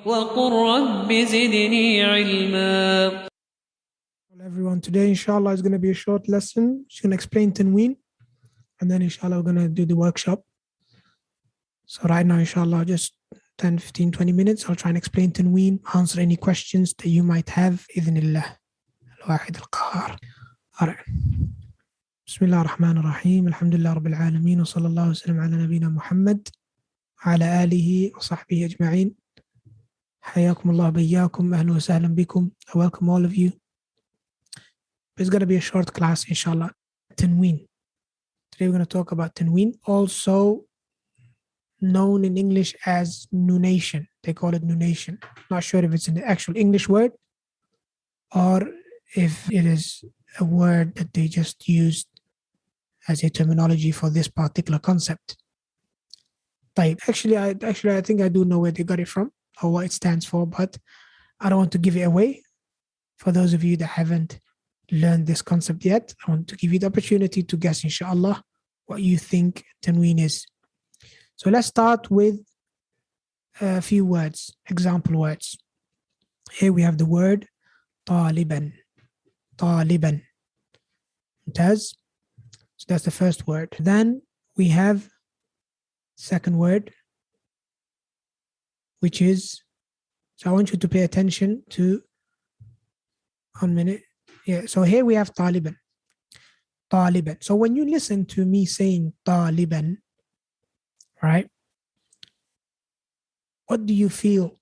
وقل رب زدني علما. Well, everyone, today inshallah is going to be a short lesson. She's going to explain Tanween, and then inshallah we're going to do the workshop. So right now inshallah just 10, 15, 20 minutes I'll try and explain Tanween, answer any questions that you might have. Idhnillah. Al-Wahid al-Qahar. Alright. Bismillah ar-Rahman ar-Rahim. Alhamdulillah Rabbil Alameen. Wa sallallahu wa sallam ala nabina Muhammad wa ala alihi wa sahbihi ajma'in. Hayakum Allah bayyakum. Ahlan wa sahlan bikum. I welcome all of you. It's going to be a short class inshallah. Tanween. Today we're going to talk about Tanween, also known in English as Nunation. They call it Nunation. Not sure if it's an actual English word or if it is a word that they just used as a terminology for this particular concept. Actually, I think I do know where they got it from or what it stands for, but I don't want to give it away. For those of you that haven't learned this concept yet, I want to give you the opportunity to guess, inshallah, what you think Tanween is. So let's start with a few words, example words. Here we have the word طالبا. طالبا. Mumtaz. So that's the first word. Then we have second word, which is, so I want you to pay attention to, 1 minute. Yeah, so here we have طالبا. طالبا. So when you listen to me saying طالبا, right, what do you feel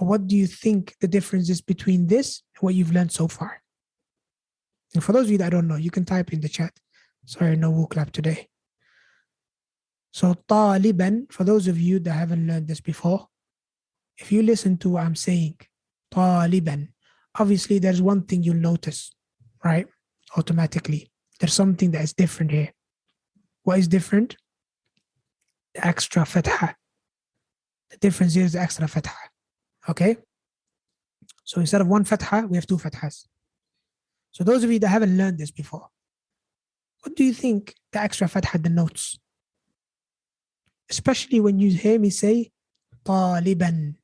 or what do you think the difference is between this and what you've learned so far? And for those of you that don't know, you can type in the chat. Sorry, no woo clap today. So طالبا, for those of you that haven't learned this before, if you listen to what I'm saying, طالبا, obviously there's one thing you'll notice, right? Automatically. There's something that is different here. What is different? The extra fatha. The difference here is the extra fatha. Okay? So instead of one fatha, we have two fathas. So those of you that haven't learned this before, what do you think the extra fatha denotes? Especially when you hear me say طالبا.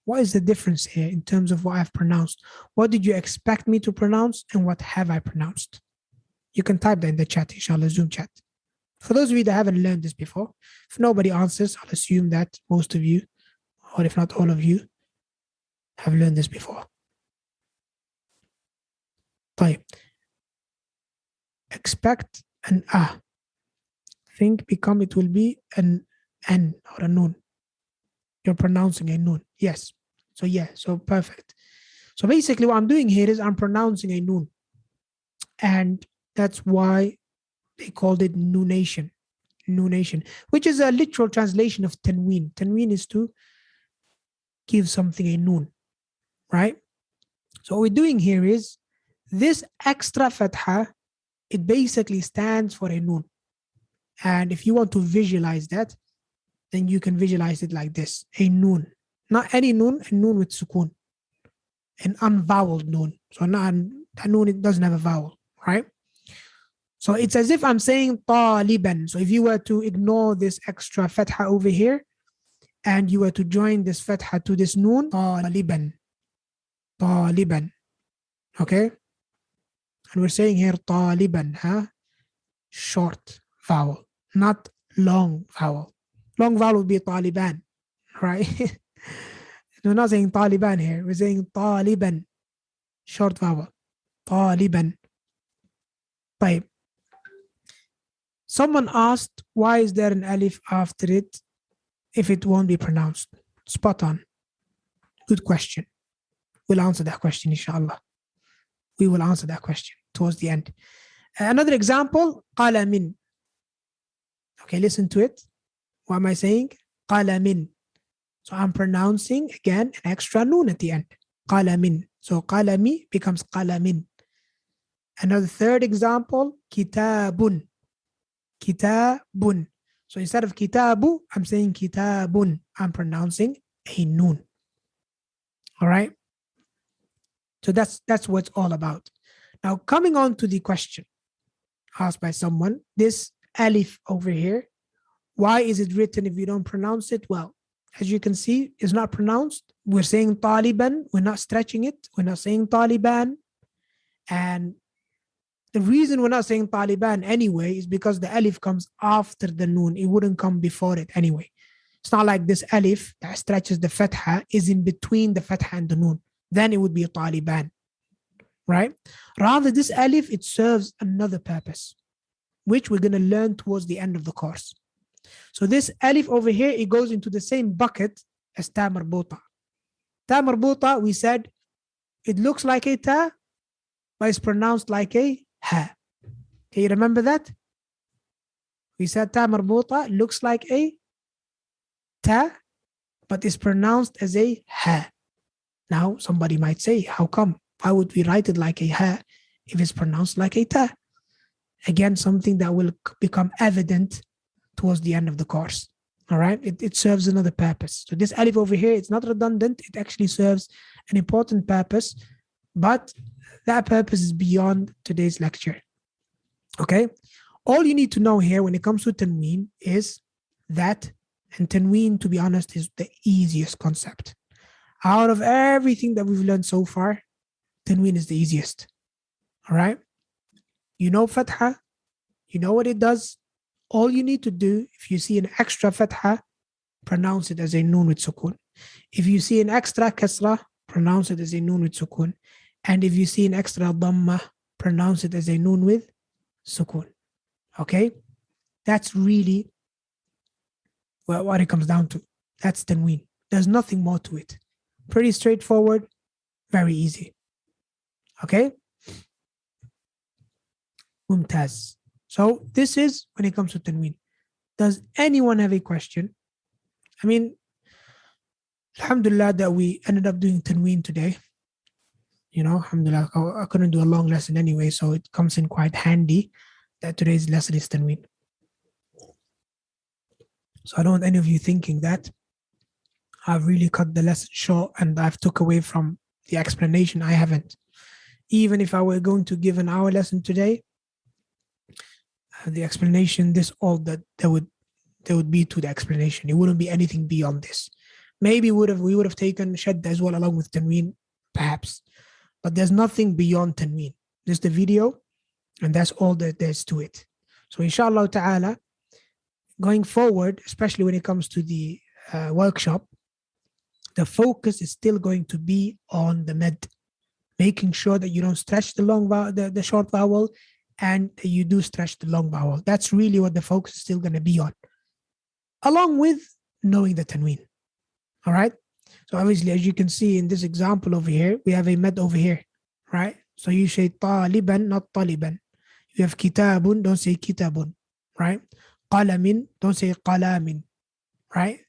What is the difference here in terms of what I've pronounced? What did you expect me to pronounce and what have I pronounced? You can type that in the chat, inshallah, Zoom chat. For those of you that haven't learned this before, if nobody answers, I'll assume that most of you, or if not all of you, have learned this before. Expect an ah. Think become it will be an n or a noon. You're pronouncing a noon. Yes. So yeah, so perfect. So basically what I'm doing here is I'm pronouncing a noon. And that's why they called it Nunation. Nunation, which is a literal translation of Tanween. Tanween is to give something a noon, right? So what we're doing here is this extra fatha, it basically stands for a noon. And if you want to visualize that, then you can visualize it like this, a noon. Not any noon, a noon with sukoon. An unvoweled noon. So not a noon, it doesn't have a vowel, right? So it's as if I'm saying طالبا. So if you were to ignore this extra fatha over here, and you were to join this fatha to this noon, طالبا. طالبا. Okay? And we're saying here طالبا, huh? Short vowel, not long vowel. Long vowel would be طالبان, right? We're not saying Taliban here. We're saying طالبا. Short vowel. طالبا. طيب. Someone asked, why is there an alif after it if it won't be pronounced? Spot on. Good question. We'll answer that question, inshallah. We will answer that question towards the end. Another example, قال من. Okay, listen to it. What am I saying? قال من. So I'm pronouncing, again, an extra noon at the end. قال من. So قلمي becomes قال من. Another third example, كتاب. كتاب. So instead of كتاب, I'm saying كتاب. I'm pronouncing a noon. All right? So that's what it's all about. Now, coming on to the question asked by someone, this alif over here, why is it written if you don't pronounce it? Well, as you can see, is not pronounced. We're saying Taliban, we're not stretching it. We're not saying Taliban. And the reason we're not saying Taliban anyway is because the alif comes after the noon. It wouldn't come before it anyway. It's not like this alif that stretches the fatha is in between the fatha and the noon. Then it would be a Taliban, right? Rather, this alif, it serves another purpose, which we're going to learn towards the end of the course. So this alif over here, it goes into the same bucket as ta marbuta. Ta marbuta, we said, it looks like a ta, but it's pronounced like a ha. Can you remember that? We said ta marbuta looks like a ta, but is pronounced as a ha. Now, somebody might say, how come? Why would we write it like a ha if it's pronounced like a ta? Again, something that will become evident towards the end of the course. All right, it serves another purpose. So this alif over here, it's not redundant. It actually serves an important purpose, but that purpose is beyond today's lecture. Okay, all you need to know here when it comes to Tanween is that, and Tanween, to be honest, is the easiest concept. Out of everything that we've learned so far, Tanween is the easiest. All right, you know Fatha, you know what it does. All you need to do, if you see an extra Fatha, pronounce it as a Noon with Sukun. If you see an extra Kasra, pronounce it as a Noon with Sukun. And if you see an extra Dhamma, pronounce it as a Noon with Sukun. Okay? That's really what it comes down to. That's Tanween. There's nothing more to it. Pretty straightforward, very easy. Okay? Mumtaz. So this is when it comes to Tanween. Does anyone have a question? I mean, alhamdulillah that we ended up doing Tanween today. You know, alhamdulillah, I couldn't do a long lesson anyway, so it comes in quite handy that today's lesson is Tanween. So I don't want any of you thinking that I've really cut the lesson short and I've took away from the explanation. I haven't. Even if I were going to give an hour lesson today, the explanation, this all that there would be to the explanation. It wouldn't be anything beyond this. Maybe we would have taken Shadda as well along with Tanween, perhaps. But there's nothing beyond Tanween. There's the video, and that's all that there's to it. So inshallah ta'ala, going forward, especially when it comes to the workshop, the focus is still going to be on the med, making sure that you don't stretch the short vowel, and you do stretch the long vowel. That's really what the focus is still going to be on, along with knowing the Tanween. All right. So obviously, as you can see in this example over here, we have a med over here, right? So you say taliban, not taliban. You have kitabun, don't say kitabun, right? Qalamin, don't say qalamin, right?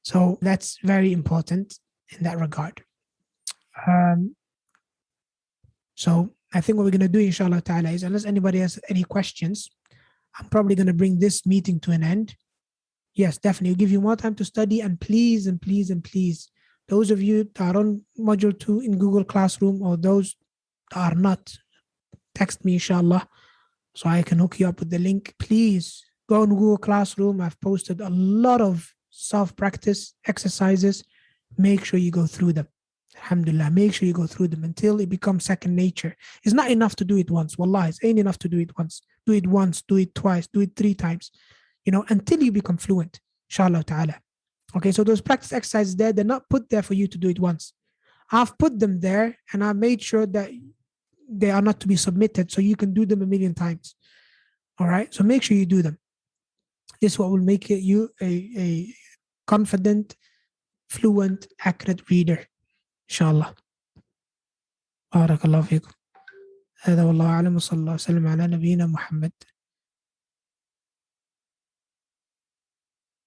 So that's very important in that regard. So I think what we're going to do, inshallah ta'ala, is unless anybody has any questions, I'm probably going to bring this meeting to an end. Yes, definitely. We'll give you more time to study. And please, those of you that are on Module 2 in Google Classroom, or those that are not, text me, inshallah, so I can hook you up with the link. Please go on Google Classroom. I've posted a lot of self-practice exercises. Make sure you go through them. Alhamdulillah, make sure you go through them until it becomes second nature. It's not enough to do it once. Wallah, it ain't enough to do it once. Do it once, do it twice, do it 3 times, until you become fluent, inshallah ta'ala. Okay, so those practice exercises there, they're not put there for you to do it once. I've put them there and I've made sure that they are not to be submitted so you can do them a million times. All right, so make sure you do them. This is what will make you a confident, fluent, accurate reader. inshallah. بارك الله فيكم. هذا والله أعلم وصلى الله وسلم على نبينا محمد.